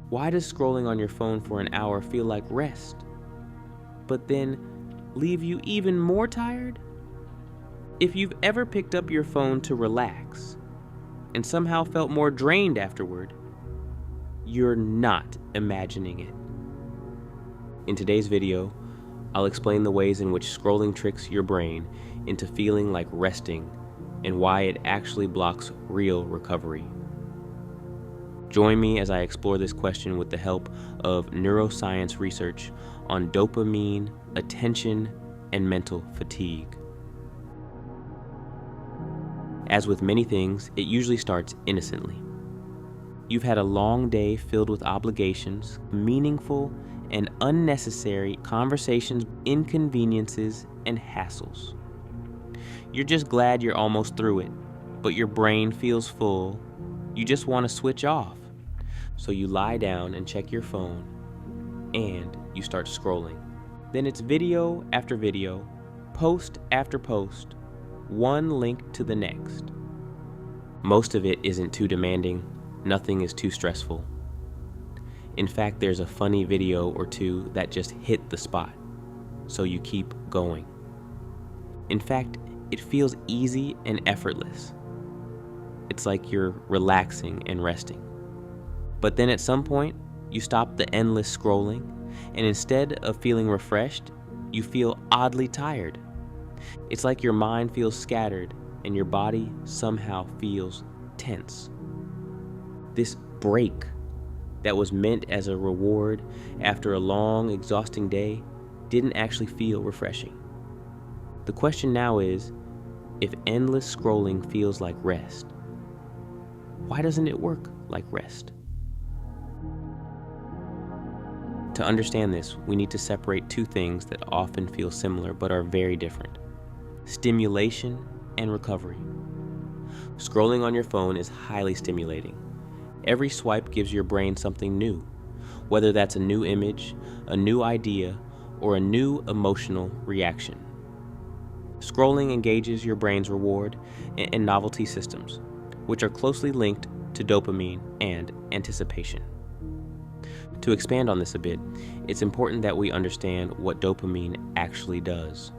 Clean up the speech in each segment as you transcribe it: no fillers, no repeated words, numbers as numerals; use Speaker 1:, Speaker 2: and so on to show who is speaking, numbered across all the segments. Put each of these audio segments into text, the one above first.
Speaker 1: Why does scrolling on your phone for an hour feel like rest, but then leave you even more tired? If you've ever picked up your phone to relax and somehow felt more drained afterward, you're not imagining it. In today's video, I'll explain the ways in which scrolling tricks your brain into feeling like resting and why it actually blocks real recovery. Join me as I explore this question with the help of neuroscience research on dopamine, attention, and mental fatigue. As with many things, it usually starts innocently. You've had a long day filled with obligations, meaningful and unnecessary conversations, inconveniences, and hassles. You're just glad you're almost through it, but your brain feels full. You just want to switch off. So you lie down and check your phone, and you start scrolling. Then it's video after video, post after post, one link to the next. Most of it isn't too demanding. Nothing is too stressful. In fact, there's a funny video or two that just hit the spot, so you keep going. In fact, it feels easy and effortless. It's like you're relaxing and resting. But then at some point, you stop the endless scrolling, and instead of feeling refreshed, you feel oddly tired. It's like your mind feels scattered and your body somehow feels tense. This break that was meant as a reward after a long, exhausting day didn't actually feel refreshing. The question now is, if endless scrolling feels like rest, why doesn't it work like rest? To understand this, we need to separate two things that often feel similar but are very different: stimulation and recovery. Scrolling on your phone is highly stimulating. Every swipe gives your brain something new, whether that's a new image, a new idea, or a new emotional reaction. Scrolling engages your brain's reward and novelty systems, which are closely linked to dopamine and anticipation. To expand on this a bit, it's important that we understand what dopamine actually does.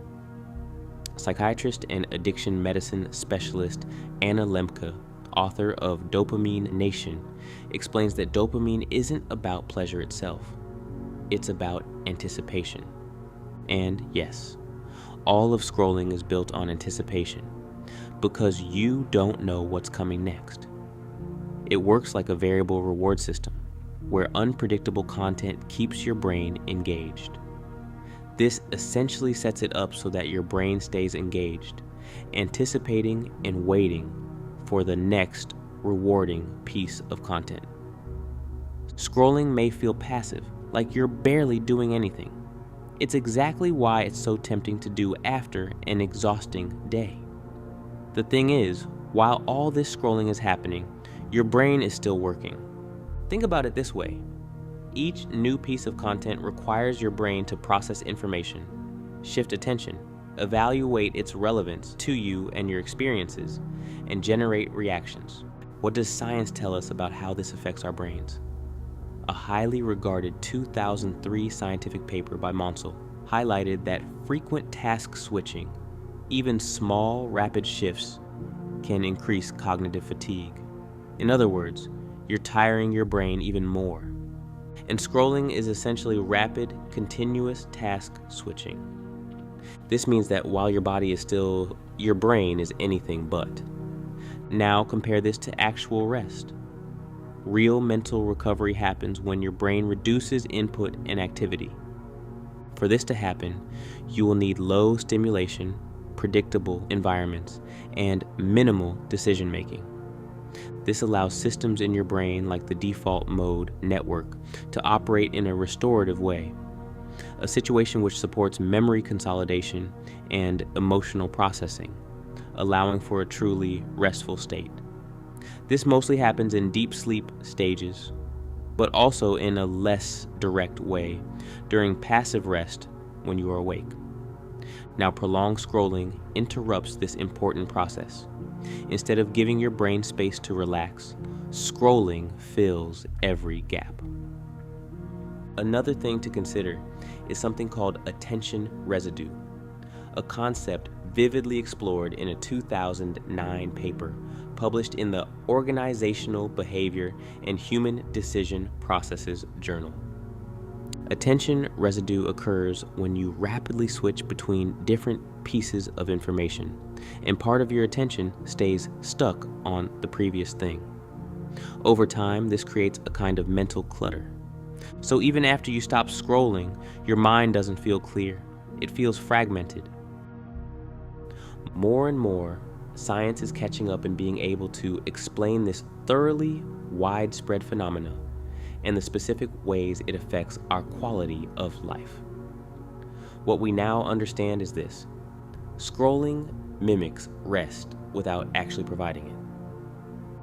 Speaker 1: Psychiatrist and addiction medicine specialist Anna Lemke, author of Dopamine Nation, explains that dopamine isn't about pleasure itself. It's about anticipation. And yes, all of scrolling is built on anticipation because you don't know what's coming next. It works like a variable reward system where unpredictable content keeps your brain engaged. This essentially sets it up so that your brain stays engaged, anticipating and waiting for the next rewarding piece of content. Scrolling may feel passive, like you're barely doing anything. It's exactly why it's so tempting to do after an exhausting day. The thing is, while all this scrolling is happening, your brain is still working. Think about it this way. Each new piece of content requires your brain to process information, shift attention, evaluate its relevance to you and your experiences, and generate reactions. What does science tell us about how this affects our brains? A highly regarded 2003 scientific paper by Monsell highlighted that frequent task switching, even small, rapid shifts, can increase cognitive fatigue. In other words, you're tiring your brain even more. And scrolling is essentially rapid, continuous task switching. This means that while your body is still, your brain is anything but. Now compare this to actual rest. Real mental recovery happens when your brain reduces input and activity. For this to happen, you will need low stimulation, predictable environments, and minimal decision making. This allows systems in your brain like the default mode network to operate in a restorative way, a situation which supports memory consolidation and emotional processing, allowing for a truly restful state. This mostly happens in deep sleep stages, but also in a less direct way during passive rest when you are awake. Now, prolonged scrolling interrupts this important process. Instead of giving your brain space to relax, scrolling fills every gap. Another thing to consider is something called attention residue, a concept vividly explored in a 2009 paper published in the Organizational Behavior and Human Decision Processes Journal. Attention residue occurs when you rapidly switch between different pieces of information, and part of your attention stays stuck on the previous thing. Over time, this creates a kind of mental clutter. So even after you stop scrolling, your mind doesn't feel clear. It feels fragmented. More and more, science is catching up and being able to explain this thoroughly widespread phenomena and the specific ways it affects our quality of life. What we now understand is this: scrolling mimics rest without actually providing it.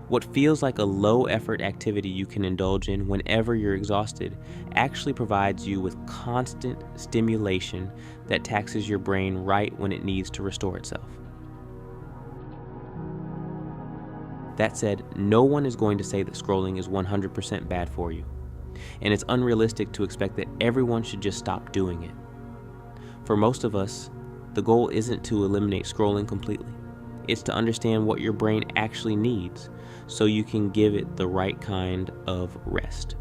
Speaker 1: What feels like a low-effort activity you can indulge in whenever you're exhausted actually provides you with constant stimulation that taxes your brain right when it needs to restore itself. That said, no one is going to say that scrolling is 100% bad for you, and it's unrealistic to expect that everyone should just stop doing it. For most of us, the goal isn't to eliminate scrolling completely. It's to understand what your brain actually needs so you can give it the right kind of rest.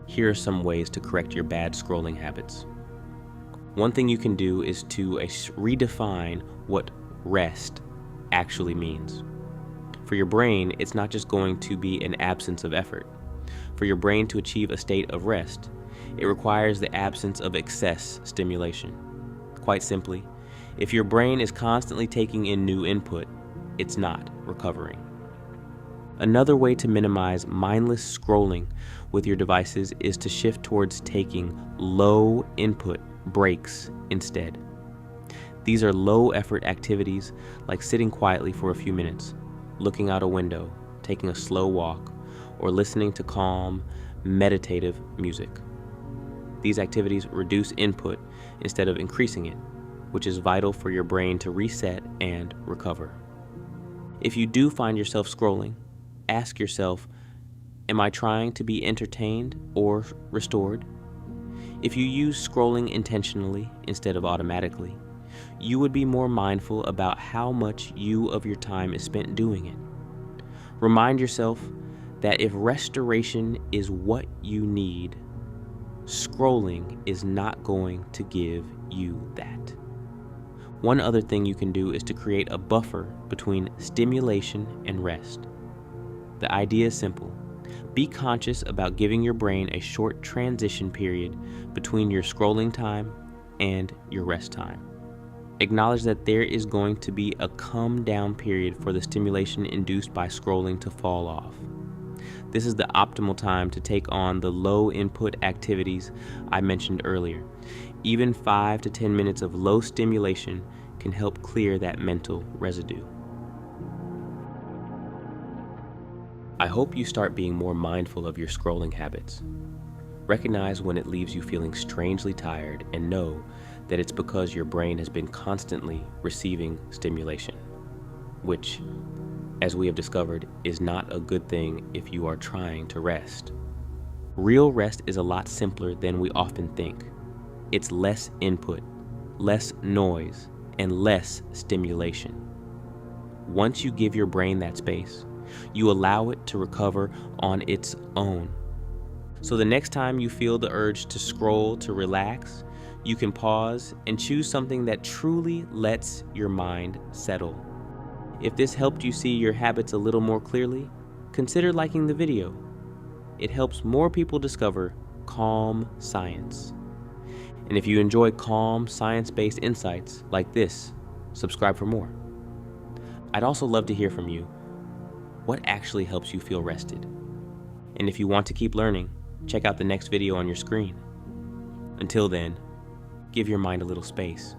Speaker 1: Here are some ways to correct your bad scrolling habits. One thing you can do is to redefine what rest actually means. For your brain, it's not just going to be an absence of effort. For your brain to achieve a state of rest, it requires the absence of excess stimulation. Quite simply, if your brain is constantly taking in new input, it's not recovering. Another way to minimize mindless scrolling with your devices is to shift towards taking low input breaks instead. These are low effort activities like sitting quietly for a few minutes, looking out a window, taking a slow walk, or listening to calm, meditative music. These activities reduce input instead of increasing it, which is vital for your brain to reset and recover. If you do find yourself scrolling, ask yourself, am I trying to be entertained or restored? If you use scrolling intentionally instead of automatically, you would be more mindful about how much of your time is spent doing it. Remind yourself that if restoration is what you need, scrolling is not going to give you that. One other thing you can do is to create a buffer between stimulation and rest. The idea is simple. Be conscious about giving your brain a short transition period between your scrolling time and your rest time. Acknowledge that there is going to be a come down period for the stimulation induced by scrolling to fall off. This is the optimal time to take on the low input activities I mentioned earlier. Even 5 to 10 minutes of low stimulation can help clear that mental residue. I hope you start being more mindful of your scrolling habits. Recognize when it leaves you feeling strangely tired and know that it's because your brain has been constantly receiving stimulation, which, as we have discovered, is not a good thing if you are trying to rest. Real rest is a lot simpler than we often think. It's less input, less noise, and less stimulation. Once you give your brain that space, you allow it to recover on its own. So the next time you feel the urge to scroll to relax, you can pause and choose something that truly lets your mind settle. If this helped you see your habits a little more clearly, consider liking the video. It helps more people discover calm science. And if you enjoy calm, science-based insights like this, subscribe for more. I'd also love to hear from you. What actually helps you feel rested? And if you want to keep learning, check out the next video on your screen. Until then, give your mind a little space.